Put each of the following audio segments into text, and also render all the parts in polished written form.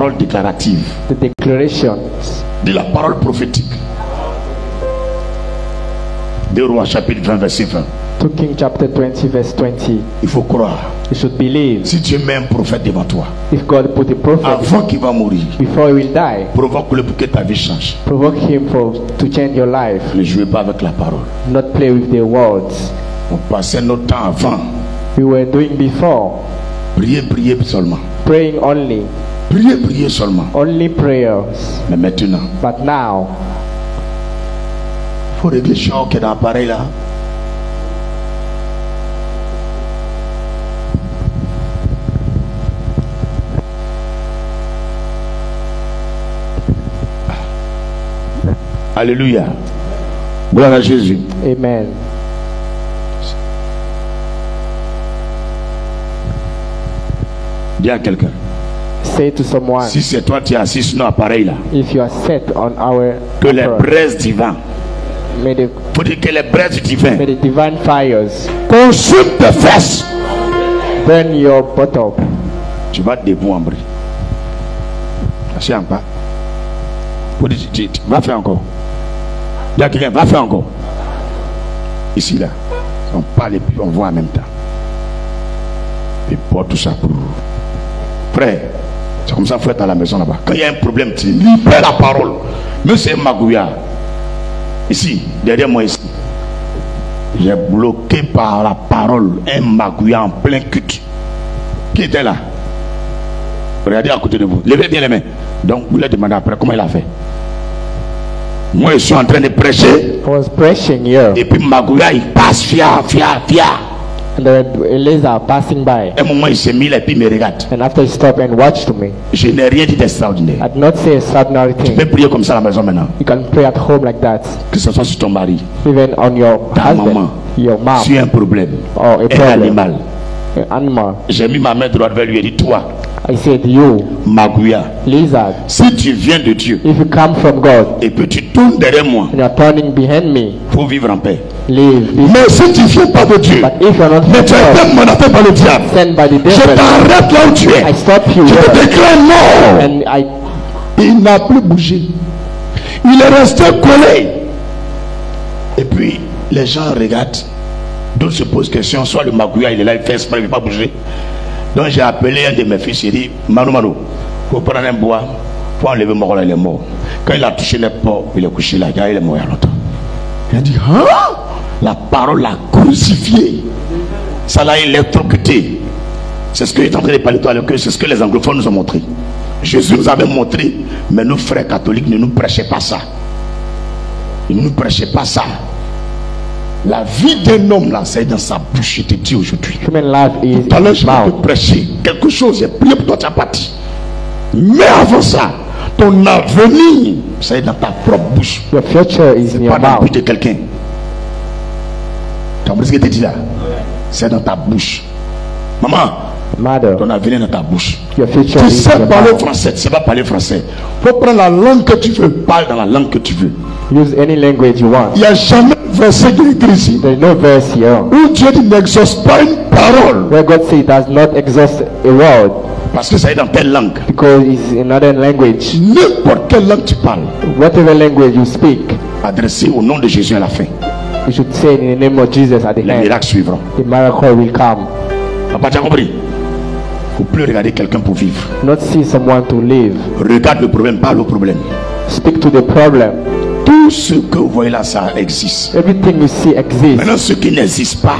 parole déclarative. The declarations. De la parole prophétique. 2 Rois chapitre 20 verset 20. 2 Kings chapter 20 verse 20. Il faut croire. You should believe. Si Dieu met un prophète devant toi, If God put a prophet avant qu'il va mourir, before he will die, provoque-le pour que ta vie change. provoke him to change your life. Ne jouez pas avec la parole. Not play with the words. On passait notre temps avant. We were doing before. Prier seulement. Praying only. Prier seulement. Only prayers. Mais maintenant, But now, il faut régler chaque qui est dans l'appareil là. Alléluia. Gloire à Jésus. amen. Dis à quelqu'un. Say to someone, Si c'est toi qui es assis sur l'appareil là, if you are set on our que les emperor, braises divines, may the, faut dire que les braises divines may the divine fires consument tes fesses. burn your bottom. Tu vas debout en bris. Assis en bas. Faut dire, va faire encore. Dis à quelqu'un, va faire encore. Ici là, on parle et puis on voit en même temps. Et pour tout ça pour prêt. C'est comme ça, faut être à la maison là-bas. Quand il y a un problème, tu libères la parole. Mais c'est Magouya. Ici, derrière moi ici. J'ai bloqué par la parole un Magouya en plein culte. Qui était là? Regardez à côté de vous. Levez bien les mains. Donc vous lui demandez après comment il a fait. Moi je suis en train de prêcher. I was pressing here, Et puis Magouya il passe fia. and the laser passing by. Un moment il s'est mis là et puis il me regarde. And after he stopped and watched me, Je n'ai rien dit d'extraordinaire. I did not say a extraordinary Tu peux thing. prier comme ça à la maison maintenant. You can pray at home like that, Que ce soit sur ton mari, even on your ta husband, maman, your mom, sur un problème, or a un problem, animal. an animal. J'ai mis ma main droite vers lui et dit toi, I said, you, Magouya, lizard, si tu viens de Dieu if you come from God et puis tu tournes derrière moi, and you're turning behind me, pour vivre en paix. leave. Mais si tu ne viens pas de Dieu, But if you're not mais tu as from été mandaté par le diable, God, sent by the je devil, t'arrête là où tu es. I stop you Je te here, déclare mort. and I Il n'a plus bougé. Il est resté collé. Et puis, les gens regardent. D'autres se posent question. Soit le Magouya, il est là, il fait exprès, il ne veut pas bouger. Donc, j'ai appelé un de mes fils. Il dit, Manu, il faut prendre un bois. Il faut enlever mon rôle, il est mort. Quand il a touché les porcs, il est couché là. Il est mort il y a longtemps. Il a dit, hein? La parole l'a crucifié. Ça l'a électrocuté. C'est ce que est en train de parler toi, c'est ce que les anglophones nous ont montré. Jésus nous avait montré, mais nous frères catholiques ne nous prêchaient pas ça. Ils ne nous prêchaient pas ça. La vie d'un homme là, c'est dans sa bouche, je te dis aujourd'hui. human life is Tout à l'heure, in his je vais te mouth. prêcher quelque chose, j'ai prié pour toi, tu as parti. Mais avant ça, ton avenir, c'est dans ta propre bouche. Your future is in Pas your dans la mouth. bouche de quelqu'un. Tu as compris ce que je te dis là? C'est dans ta bouche. Maman, Mother, ton avenir est dans ta bouche. your future Tu is sais in your parler mouth. français, tu ne sais pas parler français. Il faut prendre la langue que tu veux, parle dans la langue que tu veux. Use any language you want. Il n'y a jamais un verset qui est écrit ici There is no verse here où Dieu dit n'exauce pas une parole where God says it does not exhaust a word parce que ça est dans telle langue. because it's in another language. N'importe quelle langue tu parles, Whatever language you speak, adressé au nom de Jésus à la fin. you should say it in the name of Jesus at the Les end. miracles suivront. The miracle will come. Papa, tu as compris? Il ne faut plus regarder quelqu'un pour vivre. Not see someone to live. Regarde le problème, parle au problème. Speak to the problem. Tout ce que vous voyez là, ça existe. Everything you see exists. Maintenant, ce qui n'existe pas,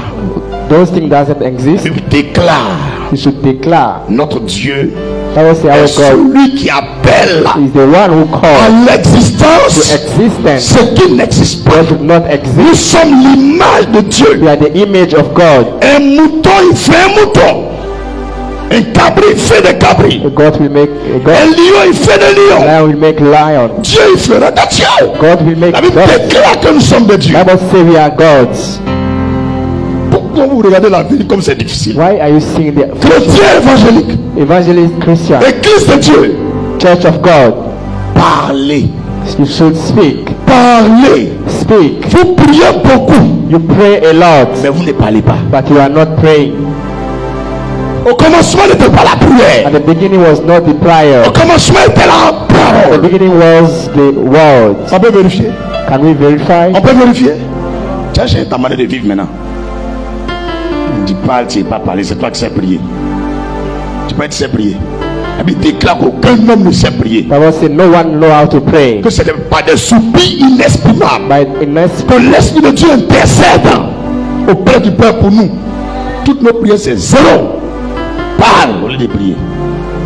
Those things doesn't exist. il déclare You should declare. notre Dieu That was est our God celui qui appelle is the one who à calls to l'existence existence ce qui n'existe pas. what did not Nous exist. sommes l'image de Dieu. We are the image of God. Un mouton, il fait un mouton. Un cabri, il fait des cabris. A God will make a Un God. lion, il fait des lions. Lion will make lion. Dieu, il fera des dieux. God will make La Bible God. déclare que nous sommes des dieux. Bible say we are gods. Pourquoi vous regardez la vie comme c'est difficile? Why are you seeing the Chrétien évangélique, evangelist Christian, Église de Dieu, Church of God? parlez, You should speak. parlez. Speak. Vous priez beaucoup, You pray a lot, mais vous ne parlez pas. but you are not praying. Au commencement n'était pas la prière. At the beginning was not the prayer. Au commencement était la At the parole. beginning was the word. On peut vérifier. Can we verify? On peut vérifier. Tu as changé ta manière de vivre maintenant. Tu parles, tu n'es pas parlé, c'est toi qui sais prier. Tu peux être sais prier. Et puis déclare qu'aucun homme ne sait prier. Bible said no one know how to pray. Que ce n'est pas des soupirs inexprimables. By innocent Que l'Esprit de Dieu intercède auprès du Père pour nous. Toutes nos prières, c'est zéro. Parle au lieu de prier.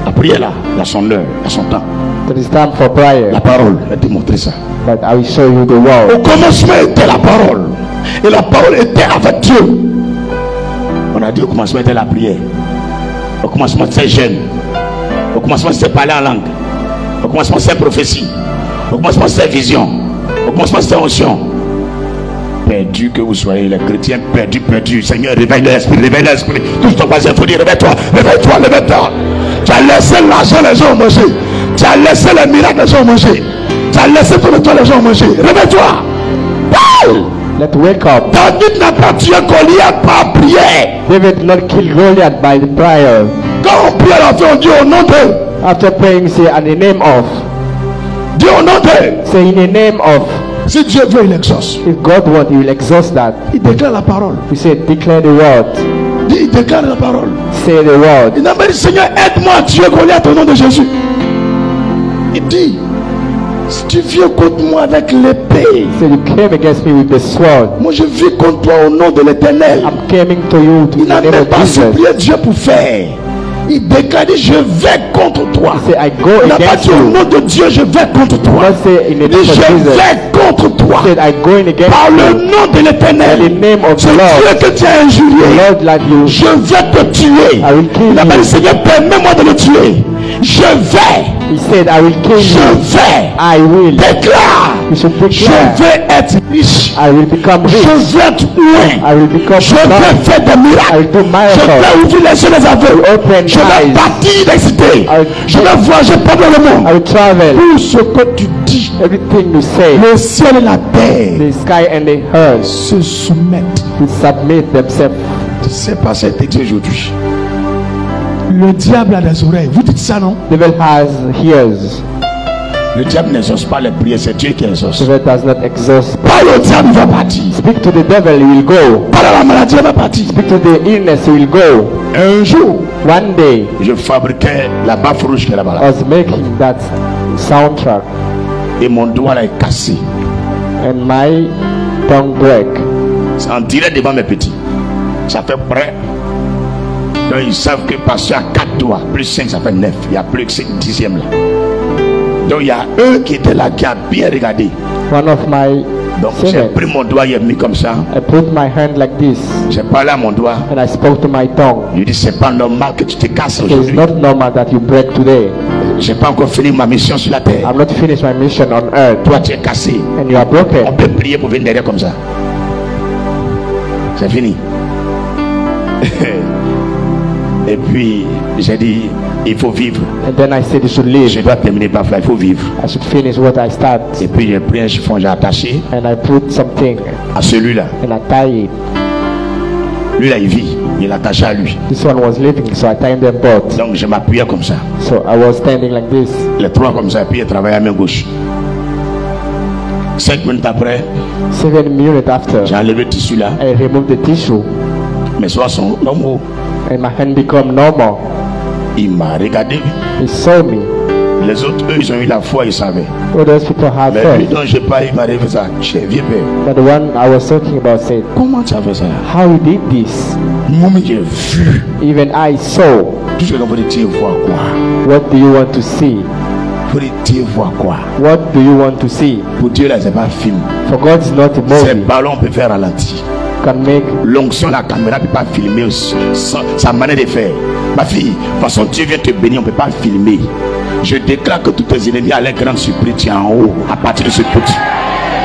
La prière là, il y a son heure, il y a son temps. it is time for prayer. La parole, elle a démontré ça. But I will show you the word. Au commencement était la parole. Et la parole était avec Dieu. On a dit au commencement était la prière. Au commencement c'était jeûne. Au commencement c'était parler en langue. Au commencement c'était prophétie. Au commencement c'était vision. Au commencement c'était onction. Perdu que vous soyez, les chrétiens perdus. Seigneur, réveille l'esprit, réveille l'esprit. Touche ton voisin, il faut dire réveille-toi, réveille-toi, réveille-toi. Tu as laissé l'argent, les gens ont mangé. Tu as laissé les miracles, les gens ont mangé. Tu as laissé tout le temps, les gens ont mangé. Réveille-toi. Parle. Let's wake up. David n'a pas tué Goliath par prière. David did not kill Goliath by the prayer. Quand on prie à la fin, on dit au nom de. After praying, say in the name of. Dis au nom de. Say in the name of. Si Dieu veut, il exauce. If God wants, He will exhaust that. Il déclare la parole. We say declare the word. Il déclare la parole. Say the word. Il n'a pas dit Seigneur, aide-moi à tuer Goliath au nom de Jésus. Il dit si tu viens contre moi avec l'épée, Say you came against me with the sword. moi je vis contre toi au nom de l'Éternel. I'm coming to you to Il n'a the name même of pas Jesus. supplié Dieu pour faire. Il déclare, dit, je vais contre toi. Say I go Il n'a pas against dit au you. nom de Dieu, je vais contre toi. Not say in the Il dit, name of je Jesus. vais contre toi. Said I go in against Par le you. nom de In the l'Éternel. name of Ce the Lord. Dieu que tu as The injurié, Lord like you. je vais te tuer. I will kill Il a pas you. dit, Seigneur, permets-moi de le tuer. Je vais. He said I will kill Je you. vais. I will. Déclare. You should Je declare. vais être riche. I will become Je rich. vais être loin. I will become Je vais strong. faire des I miracles. will do Je miracles. vais ouvrir les yeux des aveugles. Open Je vais eyes. bâtir des cités. Je vais voyager pendant le I monde. will travel. Tout ce que tu dis, Everything you say, le ciel et la terre the sky and the earth se soumettent. will submit themselves. Tu sais pas cet texte aujourd'hui. Le diable a des oreilles. Vous dites ça, non? Devil has ears. Le diable n'exauce pas les prières, c'est Dieu qui exauce. Devil does not exhaust. Parle au diable, il va partir. Speak to the devil, he will go. Parle à la maladie, il va partir. Speak to the illness, he will go. Un jour, One day, je fabriquais la baffe rouge qui est là-bas. I was making that soundtrack Et mon doigt là est cassé. and my tongue break. C'est en direct devant mes petits. Ça fait près. Donc ils savent que passer à 4 doigts, plus 5, ça fait 9. Il n'y a plus que 5 dixièmes là. Donc il y a eux qui étaient là, qui a bien regardé. One of my Donc j'ai servants, pris mon doigt, il est mis comme ça. I put my hand like this J'ai parlé à mon doigt. and I spoke to my tongue. Je lui dis, c'est pas normal que tu te casses It is aujourd'hui. not normal that you break today. J'ai pas encore fini ma mission sur la terre. I've not finished my mission on earth Toi tu es cassé. and you are On broken. peut prier pour venir derrière comme ça. C'est fini. Et puis j'ai dit, il faut vivre. And then I said you should Je live. dois terminer par là, il faut vivre. I should finish what I start. Et puis j'ai pris un chiffon, j'ai attaché And I put something à celui-là. and I tie it. Lui là il vit, il est attaché à lui. This one was living, so I tied them both. Donc je m'appuyais comme ça. So I was standing like this. Les trois comme ça, et puis il travaillait à main gauche. 5 minutes après, 7 minutes after, j'ai enlevé le tissu là. I removed the tissue Mes soins sont normaux. and my hand became normal. Il m'a regardé. He saw me. Les autres, eux, ils ont eu la foi, ils savaient. Others people have Mais lui faith. dont j'ai pas, il m'a fait ça. J'ai vieux père. But the one I was talking about said, Comment tu as fait ça? how he did this? Moi, j'ai vu. Even I saw. Tout ce qu'on veut dire, voir quoi? What do you want to see? Faut dire voir quoi? What do you want to see? Pour Dieu, là, c'est pas un film. For God is not a C'est movie. ballon, on peut faire ralenti. Can make L'onction, la caméra ne peut pas filmer sa manière de faire. Ma fille, de toute façon, Dieu vient te bénir, on ne peut pas filmer. Je déclare que tous tes ennemis à leur grande surprise, tu es en haut à partir de ce petit.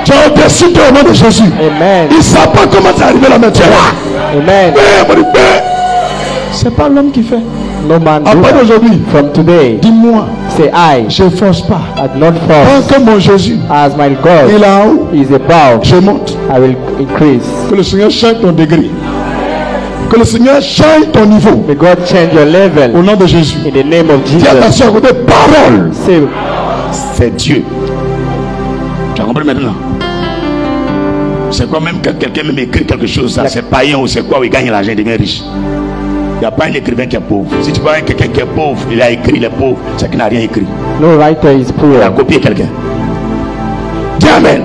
Tu es au-dessus au nom de Jésus. Amen. Ils ne savent pas comment c'est arrivé là, mais tu es là. Amen. C'est pas l'homme qui fait. No man do Après that. d'aujourd'hui, From today, dis-moi, say I je ne force pas. do not Tant force. que mon Jésus As my God il est en haut, is above, je monte. I will increase. Que le Seigneur change ton degré. Que le Seigneur change ton niveau. May God change your level. Au nom de Jésus. In the name of Dis Jesus. attention à côté, parole. Say, C'est Dieu. Tu as compris maintenant? C'est quoi même que quelqu'un même écrit quelque chose, ça c'est païen ou c'est quoi, où il gagne l'argent, il devient riche. Il n'y a pas un écrivain qui est pauvre. Si tu vois quelqu'un qui est pauvre, il a écrit, il est pauvre, c'est qu'il n'a rien écrit. no writer is Il a poor. copié quelqu'un. Dis Amen.